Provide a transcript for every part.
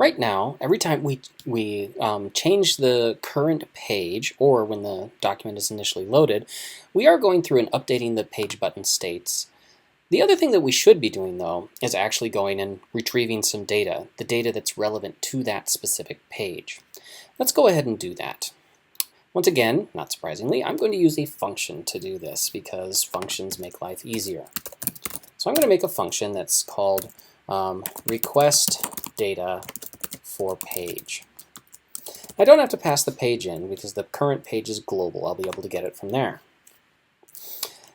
Right now, every time we change the current page, or when the document is initially loaded, we are going through and updating the page button states. The other thing that we should be doing, though, is actually going and retrieving some data, the data that's relevant to that specific page. Let's go ahead and do that. Once again, not surprisingly, I'm going to use a function to do this because functions make life easier. So I'm going to make a function that's called request data for page. I don't have to pass the page in because the current page is global. I'll be able to get it from there.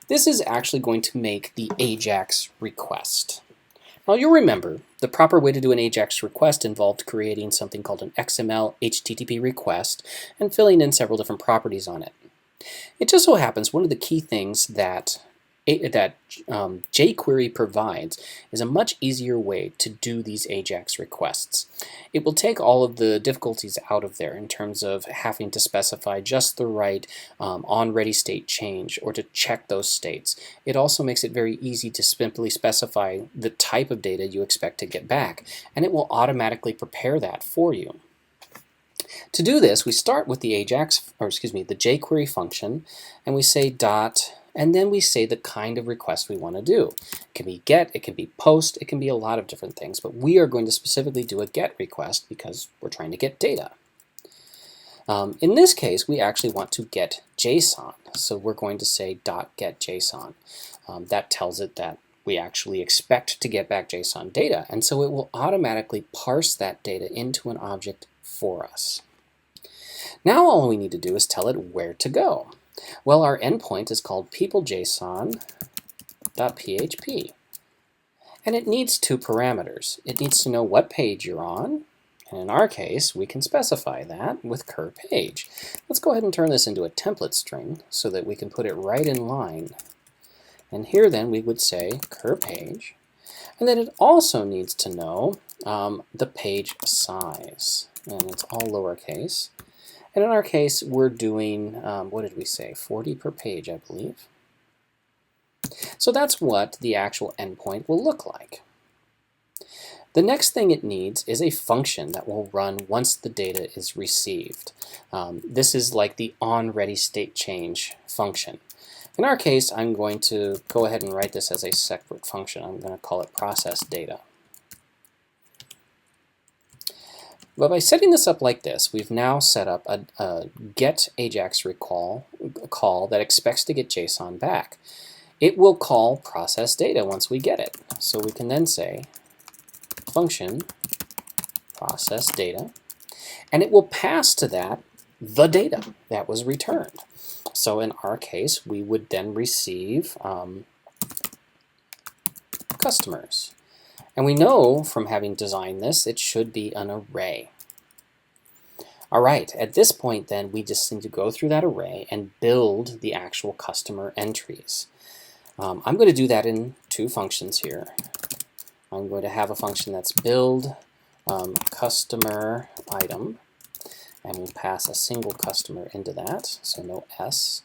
This is actually going to make the AJAX request. Now you'll remember the proper way to do an AJAX request involved creating something called an XML HTTP request and filling in several different properties on it. It just so happens one of the key things that jQuery provides is a much easier way to do these AJAX requests. It will take all of the difficulties out of there in terms of having to specify just the right on-ready state change or to check those states. It also makes it very easy to simply specify the type of data you expect to get back, and it will automatically prepare that for you. To do this, we start with the AJAX, or excuse me, the jQuery function, and we say dot, and then we say the kind of request we want to do. It can be get, it can be post, it can be a lot of different things, but we are going to specifically do a get request because we're trying to get data. In this case, we actually want to get JSON, so we're going to say dot get JSON. That tells it that we actually expect to get back JSON data, and so it will automatically parse that data into an object for us. Now all we need to do is tell it where to go. Well, our endpoint is called peoplejson.php, and it needs two parameters. It needs to know what page you're on, and in our case, we can specify that with cur page. Let's go ahead and turn this into a template string so that we can put it right in line. And here then we would say cur page, and then it also needs to know the page size, and it's all lowercase. And in our case, we're doing, what did we say, 40 per page, I believe. So that's what the actual endpoint will look like. The next thing it needs is a function that will run once the data is received. This is like the on-ready state change function. In our case, I'm going to go ahead and write this as a separate function. I'm going to call it process data. But by setting this up like this, we've now set up a get AJAX call that expects to get JSON back. It will call process data once we get it. So we can then say function process data, and it will pass to that the data that was returned. So in our case, we would then receive customers. And we know from having designed this, it should be an array. All right, at this point then, we just need to go through that array and build the actual customer entries. I'm going to do that in two functions here. I'm going to have a function that's build customer item, and we'll pass a single customer into that, so no S.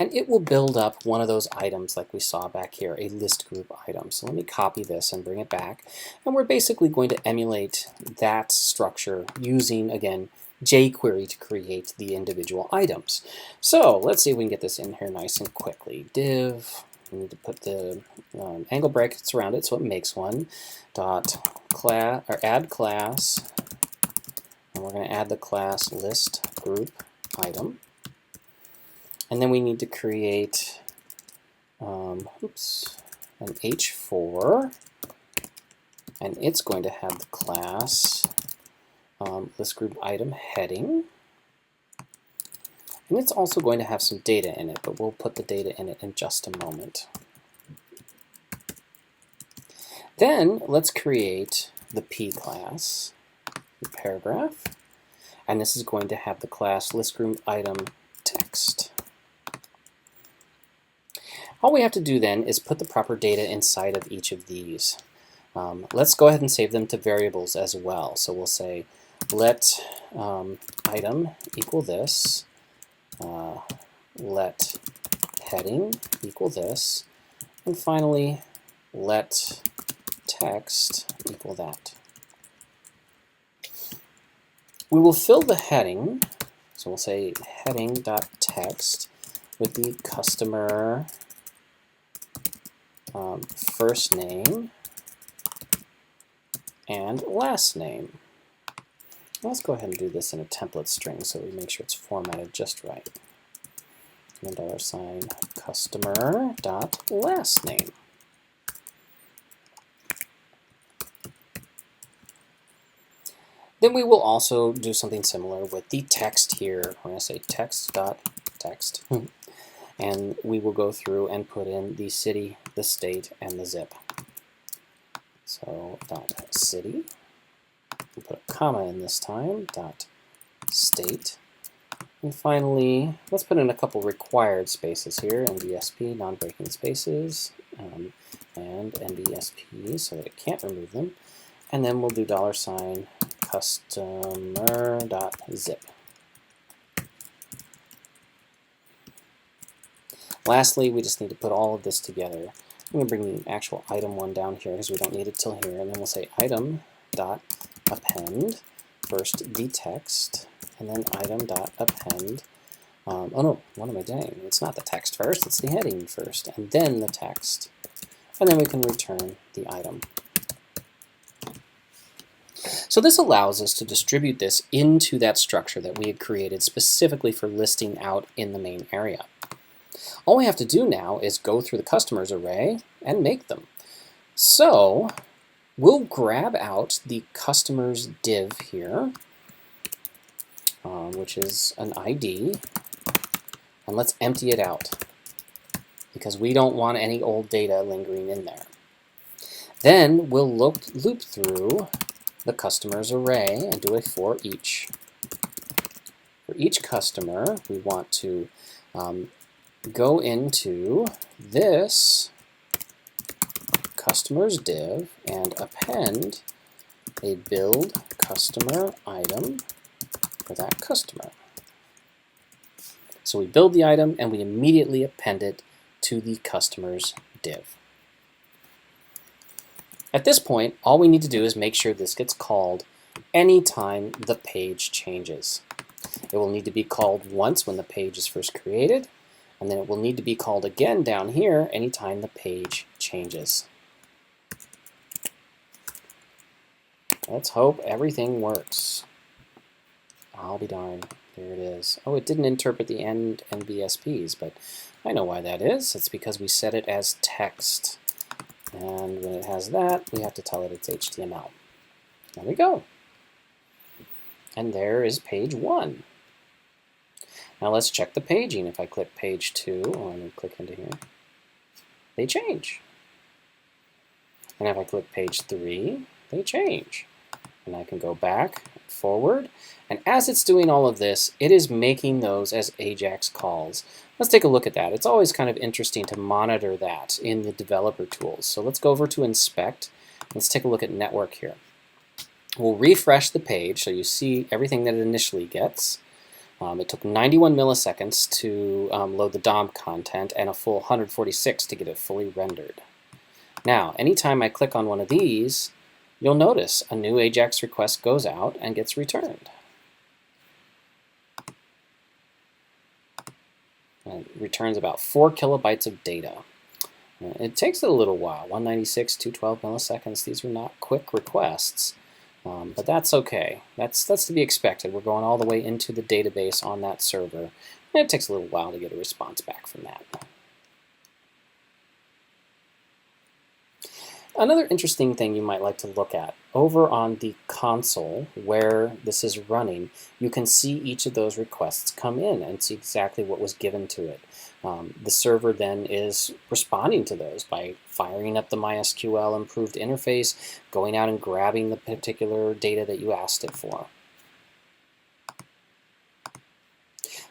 And it will build up one of those items like we saw back here, a list group item. So let me copy this and bring it back. And we're basically going to emulate that structure using, again, jQuery to create the individual items. So let's see if we can get this in here nice and quickly. Div, we need to put the angle brackets around it so it makes one. Dot class, or add class, and we're going to add the class list group item. And then we need to create an h4, and it's going to have the class list group item heading. And it's also going to have some data in it, but we'll put the data in it in just a moment. Then let's create the P class, the paragraph, and this is going to have the class list group item text. All we have to do then is put the proper data inside of each of these. Let's go ahead and save them to variables as well. So we'll say let item equal this, let heading equal this, and finally let text equal that. We will fill the heading, so we'll say heading.text with the customer first name and last name. Let's go ahead and do this in a template string so we make sure it's formatted just right. And $customer dot last name. Then we will also do something similar with the text here. We're going to say text.text. And we will go through and put in the city, the state, and the zip. So .city. We'll put a comma in this time. .state. And finally, let's put in a couple required spaces here. NBSP, non-breaking spaces, and NBSP so that it can't remove them. And then we'll do $customer.zip. Lastly, we just need to put all of this together. I'm going to bring the actual item one down here because we don't need it till here. And then we'll say item.append, first the text, and then item.append. Oh no, what am I doing? It's not the text first, it's the heading first, and then the text. And then we can return the item. So this allows us to distribute this into that structure that we had created specifically for listing out in the main area. All we have to do now is go through the customers array and make them. So we'll grab out the customers div here, which is an ID, and let's empty it out because we don't want any old data lingering in there. Then we'll loop through the customers array and do a for each. For each customer, we want to go into this customers div and append a build customer item for that customer. So we build the item and we immediately append it to the customers div. At this point, all we need to do is make sure this gets called anytime the page changes. It will need to be called once when the page is first created, and then it will need to be called again down here anytime the page changes. Let's hope everything works. I'll be darned. There it is. Oh, it didn't interpret the end NBSPs, but I know why that is. It's because we set it as text. And when it has that, we have to tell it it's HTML. There we go. And there is page 1. Now let's check the paging. If I click page 2, or let me click into here, they change. And if I click page 3, they change. And I can go back, forward, and as it's doing all of this, it is making those as AJAX calls. Let's take a look at that. It's always kind of interesting to monitor that in the developer tools. So let's go over to inspect. Let's take a look at network here. We'll refresh the page so you see everything that it initially gets. It took 91 milliseconds to load the DOM content and a full 146 to get it fully rendered. Now, anytime I click on one of these, you'll notice a new AJAX request goes out and gets returned. And it returns about 4 kilobytes of data. It takes it a little while, 196, 212 milliseconds. These are not quick requests, but that's okay. That's to be expected. We're going all the way into the database on that server, and it takes a little while to get a response back from that. Another interesting thing you might like to look at, over on the console where this is running, you can see each of those requests come in and see exactly what was given to it. The server then is responding to those by firing up the MySQL improved interface, going out and grabbing the particular data that you asked it for.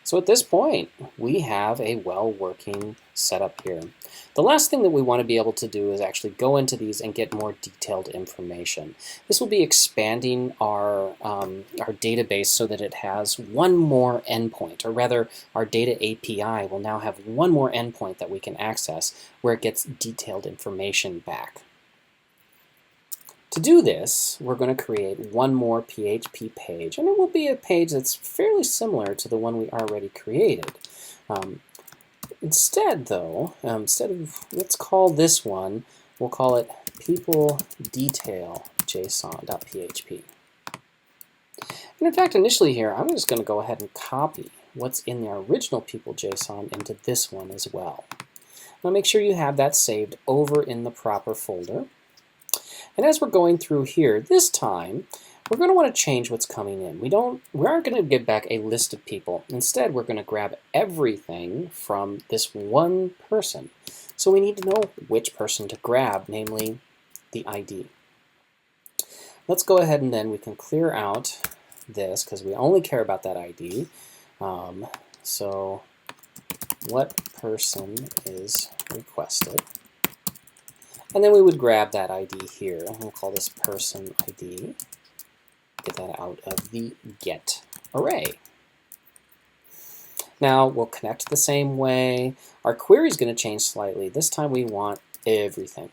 So at this point, we have a well-working setup here. The last thing that we want to be able to do is actually go into these and get more detailed information. This will be expanding our database so that it has one more endpoint, or rather our data API will now have one more endpoint that we can access where it gets detailed information back. To do this, we're going to create one more PHP page, and it will be a page that's fairly similar to the one we already created. Instead, though, let's call this one, we'll call it people detail json.php. And in fact, initially here, I'm just going to go ahead and copy what's in the original people JSON into this one as well. Now make sure you have that saved over in the proper folder. And as we're going through here, this time, we're going to want to change what's coming in. We aren't going to give back a list of people. Instead, we're going to grab everything from this one person. So we need to know which person to grab, namely the ID. Let's go ahead and then we can clear out this because we only care about that ID. So what person is requested? And then we would grab that ID here. We'll call this person ID. Get that out of the get array. Now we'll connect the same way. Our query is going to change slightly. This time we want everything.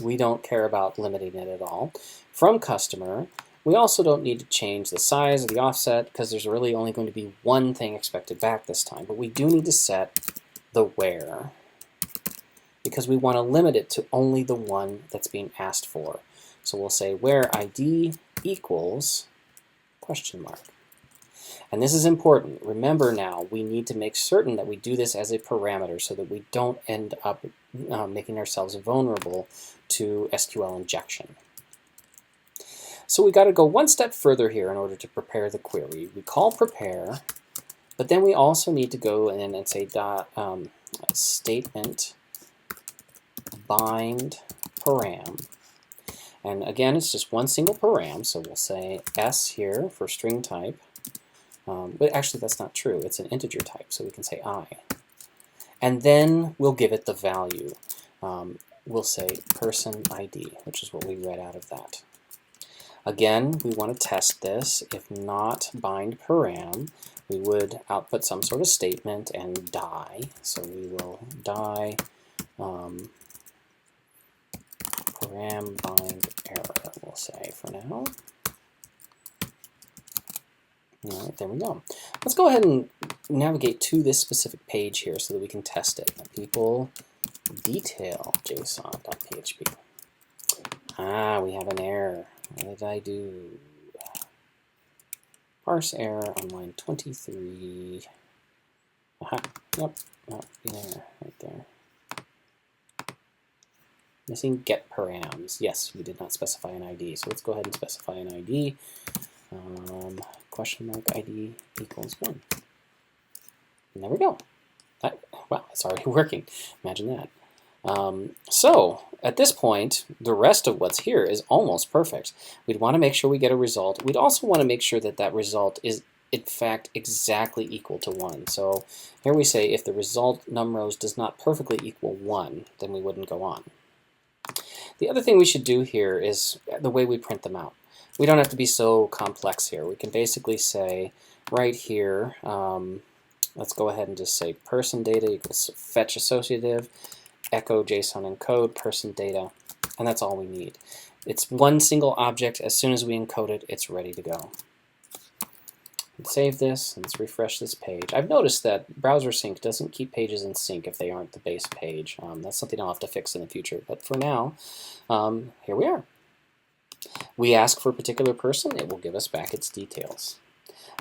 We don't care about limiting it at all. From customer, we also don't need to change the size or the offset because there's really only going to be one thing expected back this time. But we do need to set the where because we want to limit it to only the one that's being asked for. So we'll say where ID equals question mark. And this is important. Remember now, we need to make certain that we do this as a parameter so that we don't end up making ourselves vulnerable to SQL injection. So we got to go one step further here in order to prepare the query. We call prepare, but then we also need to go in and say statement bind param. And again, it's just one single param, so we'll say s here for string type. But actually, that's not true. It's an integer type, so we can say I. And then we'll give it the value. We'll say person ID, which is what we read out of that. Again, we want to test this. If not bind param, we would output some sort of statement and die. So we will die param bind error, we'll say for now. All right, there we go. Let's go ahead and navigate to this specific page here so that we can test it. People detail json.php. We have an error. What did I do? Parse error on line 23. Aha, yep, there, right there. Missing get params. Yes, we did not specify an ID, so let's go ahead and specify an ID. Question mark ID equals 1. And there we go. Wow, it's already working. Imagine that. So at this point, the rest of what's here is almost perfect. We'd want to make sure we get a result. We'd also want to make sure that that result is in fact exactly equal to 1. So here we say if the result numRows does not perfectly equal 1, then we wouldn't go on. The other thing we should do here is the way we print them out. We don't have to be so complex here. We can basically say right here, let's go ahead and just say person data equals fetch associative, echo JSON encode person data, and that's all we need. It's one single object. As soon as we encode it, it's ready to go. Let's save this, and let's refresh this page. I've noticed that browser sync doesn't keep pages in sync if they aren't the base page. That's something I'll have to fix in the future, but for now, here we are. We ask for a particular person, it will give us back its details.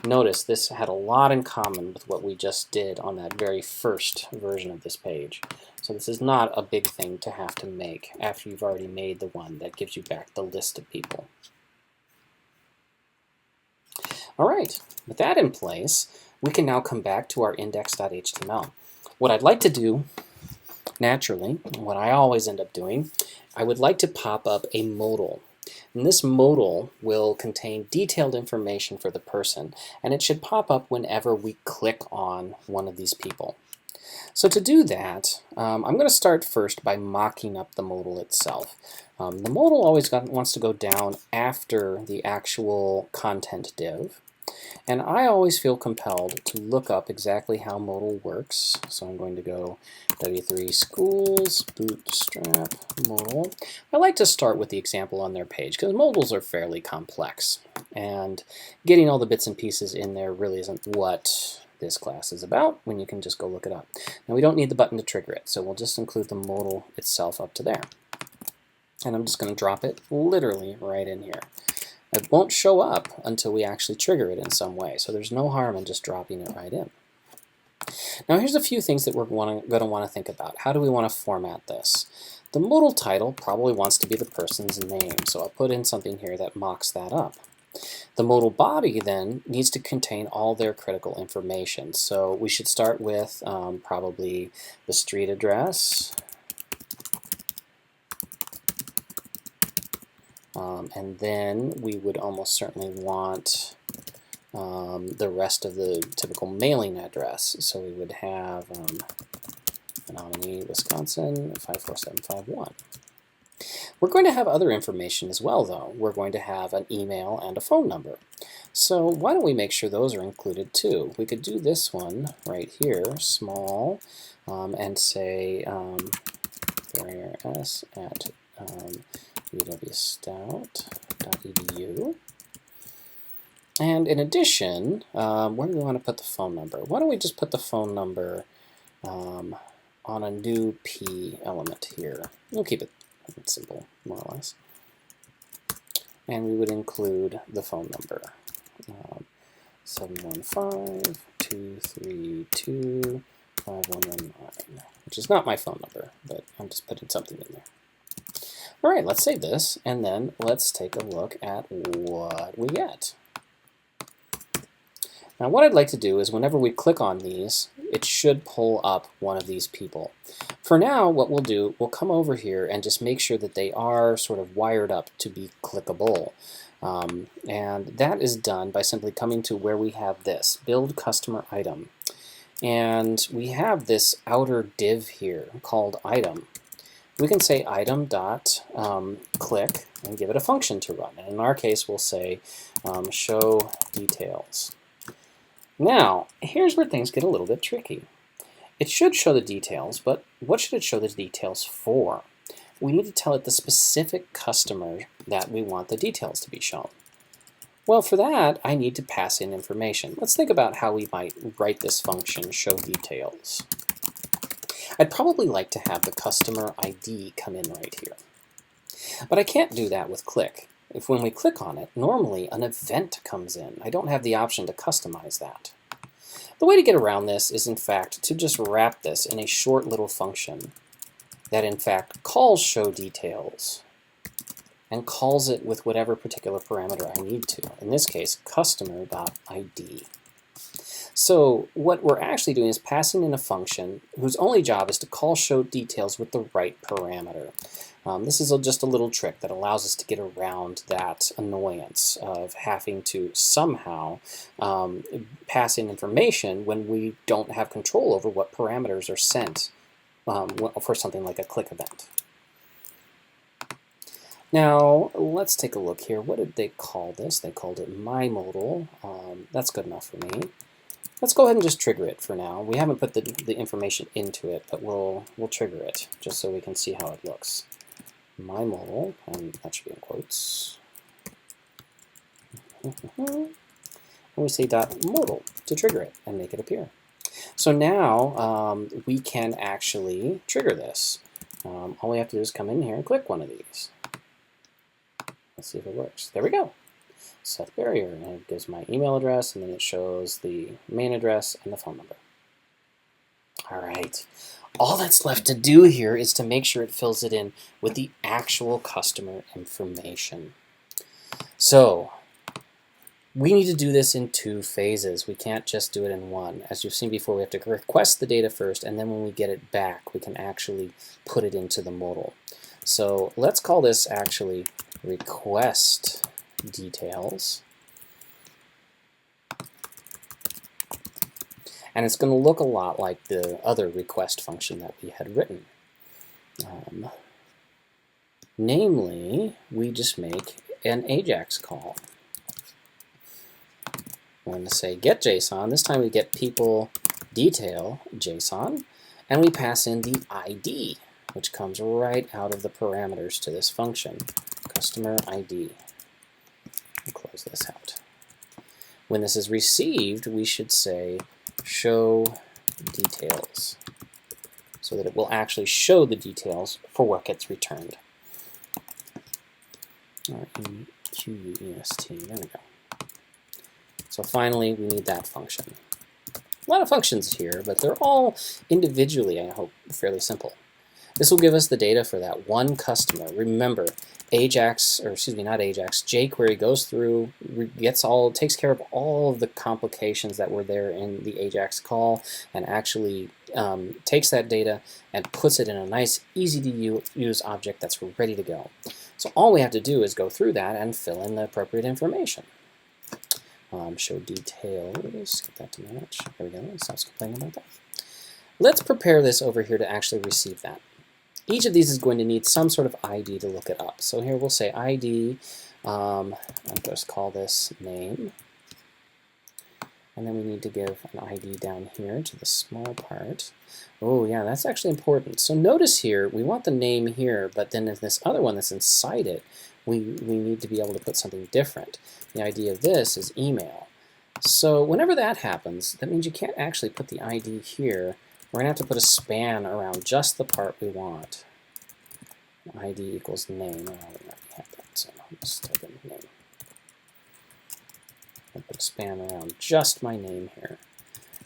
Notice this had a lot in common with what we just did on that very first version of this page. So this is not a big thing to have to make after you've already made the one that gives you back the list of people. All right, with that in place, we can now come back to our index.html. What I'd like to do, naturally, what I always end up doing, I would like to pop up a modal. And this modal will contain detailed information for the person, and it should pop up whenever we click on one of these people. So to do that, I'm going to start first by mocking up the modal itself. The modal always wants to go down after the actual content div. And I always feel compelled to look up exactly how modal works. So I'm going to go W3 schools, bootstrap, modal. I like to start with the example on their page because modals are fairly complex. And getting all the bits and pieces in there really isn't what this class is about when you can just go look it up. Now we don't need the button to trigger it, so we'll just include the modal itself up to there. And I'm just going to drop it literally right in here. It won't show up until we actually trigger it in some way, so there's no harm in just dropping it right in. Now here's a few things that we're going to want to think about. How do we want to format this? The modal title probably wants to be the person's name, so I'll put in something here that mocks that up. The modal body then needs to contain all their critical information, so we should start with probably the street address, and then we would almost certainly want the rest of the typical mailing address. So we would have Menominee, Wisconsin 54751. We're going to have other information as well, though. We're going to have an email and a phone number. So why don't we make sure those are included too? We could do this one right here, small, and say s at uwstout.edu. And in addition, where do we want to put the phone number? Why don't we just put the phone number on a new P element here. We'll keep it simple, more or less. And we would include the phone number, 715-232-5119, which is not my phone number, but I'm just putting something in there. All right, let's save this, and then let's take a look at what we get. Now what I'd like to do is whenever we click on these, it should pull up one of these people. For now, what we'll do, we'll come over here and just make sure that they are sort of wired up to be clickable. And that is done by simply coming to where we have this, build customer item. And we have this outer div here called item. We can say item.click and give it a function to run. And in our case, we'll say show details. Now, here's where things get a little bit tricky. It should show the details, but what should it show the details for? We need to tell it the specific customer that we want the details to be shown. Well, for that, I need to pass in information. Let's think about how we might write this function, show details. I'd probably like to have the customer ID come in right here. But I can't do that with click. If when we click on it, normally an event comes in. I don't have the option to customize that. The way to get around this is, in fact, to just wrap this in a short little function that, in fact, calls show details and calls it with whatever particular parameter I need to. In this case, customer.id. So what we're actually doing is passing in a function whose only job is to call show details with the right parameter. This is just a little trick that allows us to get around that annoyance of having to somehow pass in information when we don't have control over what parameters are sent for something like a click event. Now, let's take a look here. What did they call this? They called it myModal. That's good enough for me. Let's go ahead and just trigger it for now. We haven't put the information into it, but we'll trigger it just so we can see how it looks. myModal, and that should be in quotes. And we say .modal to trigger it and make it appear. So now we can actually trigger this. All we have to do is come in here and click one of these. Let's see if it works. There we go. Set barrier, and it gives my email address, and then it shows the main address and the phone number. All right. All that's left to do here is to make sure it fills it in with the actual customer information. So we need to do this in two phases. We can't just do it in one. As you've seen before, we have to request the data first, and then when we get it back, we can actually put it into the modal. So let's call this actually request details. And it's going to look a lot like the other request function that we had written. Namely, we just make an AJAX call. we're going to say get JSON. This time we get people detail JSON, and we pass in the ID, which comes right out of the parameters to this function, customer ID. I'll close this out. When this is received, we should say show details, so that it will actually show the details for what gets returned. R-E-Q-U-E-S-T, there we go. So finally, we need that function. A lot of functions here, but they're all individually, I hope, fairly simple. This will give us the data for that one customer. Remember, AJAX, or excuse me, not AJAX, jQuery goes through, takes care of all of the complications that were there in the AJAX call, and actually takes that data and puts it in a nice, easy-to-use object that's ready to go. So all we have to do is go through that and fill in the appropriate information. Show details, get that to match. There we go, it stops complaining about that. Let's prepare this over here to actually receive that. Each of these is going to need some sort of ID to look it up. So here we'll say ID, I'll just call this name. And then we need to give an ID down here to the small part. Oh yeah, that's actually important. So notice here, we want the name here, but then in this other one that's inside it, we need to be able to put something different. The idea of this is email. So whenever that happens, that means you can't actually put the ID here. We're going to have to put a span around just the part we want. ID equals name. Oh, we already have that, so I'll just type in name. I'll put a span around just my name here.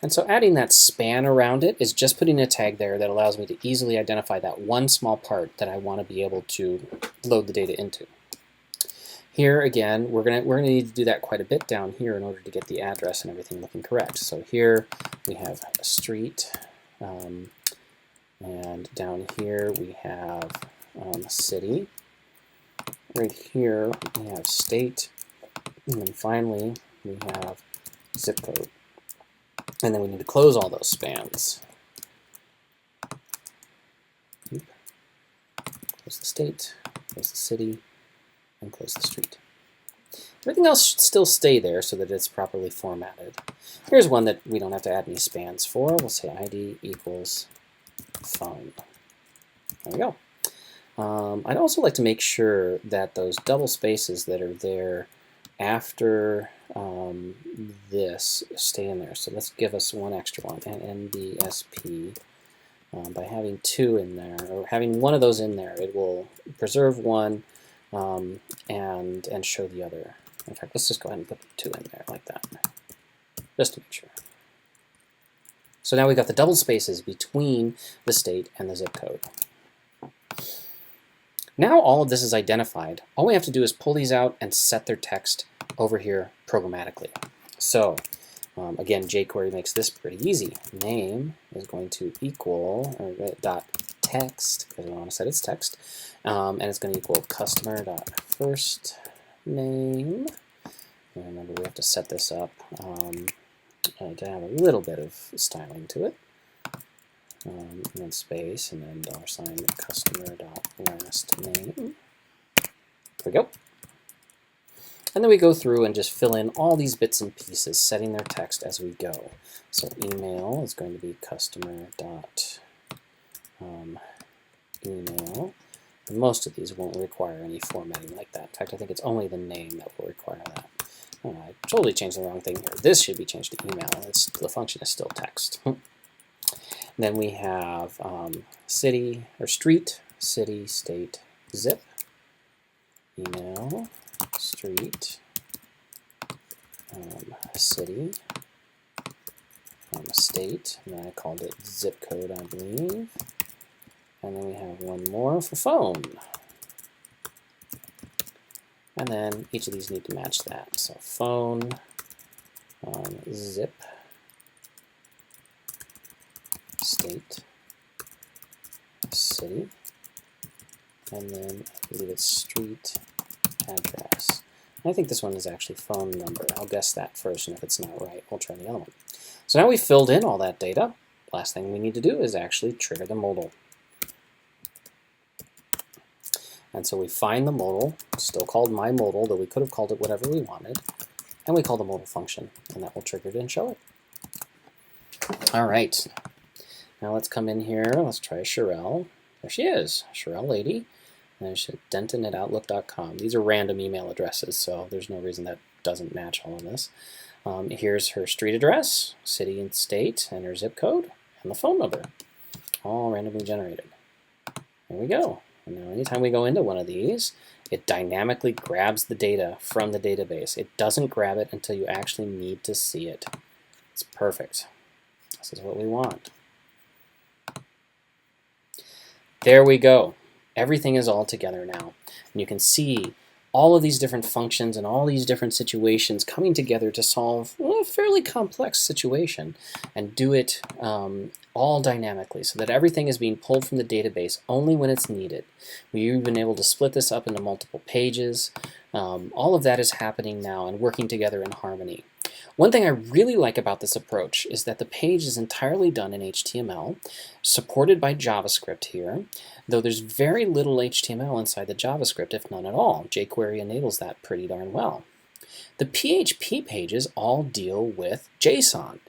And so adding that span around it is just putting a tag there that allows me to easily identify that one small part that I want to be able to load the data into. Here again, we're gonna need to do that quite a bit down here in order to get the address and everything looking correct. So here we have a street, and down here we have city. Right here we have state, and then finally we have zip code. And then we need to close all those spans. Close the state, close the city, and close the street. Everything else should still stay there so that it's properly formatted. Here's one that we don't have to add any spans for. We'll say ID equals phone. There we go. I'd also like to make sure that those double spaces that are there after this stay in there. So let's give us one extra one, and NBSP. By having two in there, or having one of those in there, it will preserve one and show the other. In fact, let's just go ahead and put two in there like that, just to make sure. So now we've got the double spaces between the state and the zip code. Now all of this is identified. All we have to do is pull these out and set their text over here programmatically. So again, jQuery makes this pretty easy. Name is going to equal, or dot text, because we want to set its text, and it's going to equal customer dot first name. And remember, we have to set this up to have a little bit of styling to it. And then space, and then $ customer dot last name. There we go. And then we go through and just fill in all these bits and pieces, setting their text as we go. So email is going to be customer dot email. And most of these won't require any formatting like that. In fact, I think it's only the name that will require that. Oh, I totally changed the wrong thing here. This should be changed to email. The function is still text. Then we have city or street, city, state, zip, email, street, city, state, and then I called it zip code, I believe. And then we have one more for phone. And then each of these need to match that. So phone, zip, state, city, and then I believe it's street, address. I think this one is actually phone number. I'll guess that first, and if it's not right, we'll try the other one. So now we've filled in all that data. Last thing we need to do is actually trigger the modal. And so we find the modal, still called my modal, though we could have called it whatever we wanted. and we call the modal function, and that will trigger it and show it. All right, now let's come in here. Let's try Sherelle. There she is, Sherelle Lady. And there's denton@outlook.com. These are random email addresses, so there's no reason that doesn't match all of this. Here's her street address, city and state, and her zip code, and the phone number, all randomly generated. There we go. And now anytime we go into one of these, it dynamically grabs the data from the database. It doesn't grab it until you actually need to see it. It's perfect. This is what we want. There we go. Everything is all together now. And you can see all of these different functions and all these different situations coming together to solve a fairly complex situation and do it all dynamically so that everything is being pulled from the database only when it's needed. We've been able to split this up into multiple pages. All of that is happening now and working together in harmony. One thing I really like about this approach is that the page is entirely done in HTML, supported by JavaScript here, though there's very little HTML inside the JavaScript, if none at all. jQuery enables that pretty darn well. The PHP pages all deal with JSON,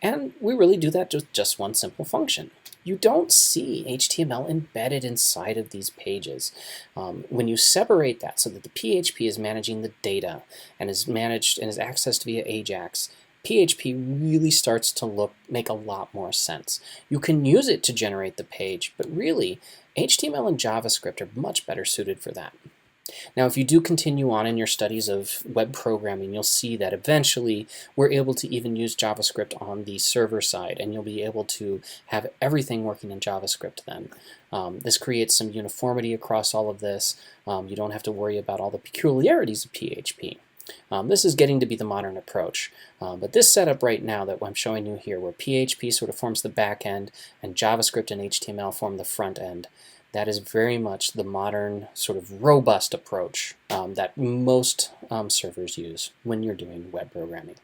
and we really do that with just one simple function. You don't see HTML embedded inside of these pages. When you separate that so that the PHP is managing the data and is managed and is accessed via AJAX, PHP really starts to make a lot more sense. You can use it to generate the page, but really, HTML and JavaScript are much better suited for that. Now, if you do continue on in your studies of web programming, you'll see that eventually we're able to even use JavaScript on the server side, and you'll be able to have everything working in JavaScript then. This creates some uniformity across all of this. You don't have to worry about all the peculiarities of PHP. This is getting to be the modern approach, but this setup right now that I'm showing you here, where PHP sort of forms the back end and JavaScript and HTML form the front end, that is very much the modern sort of robust approach that most servers use when you're doing web programming.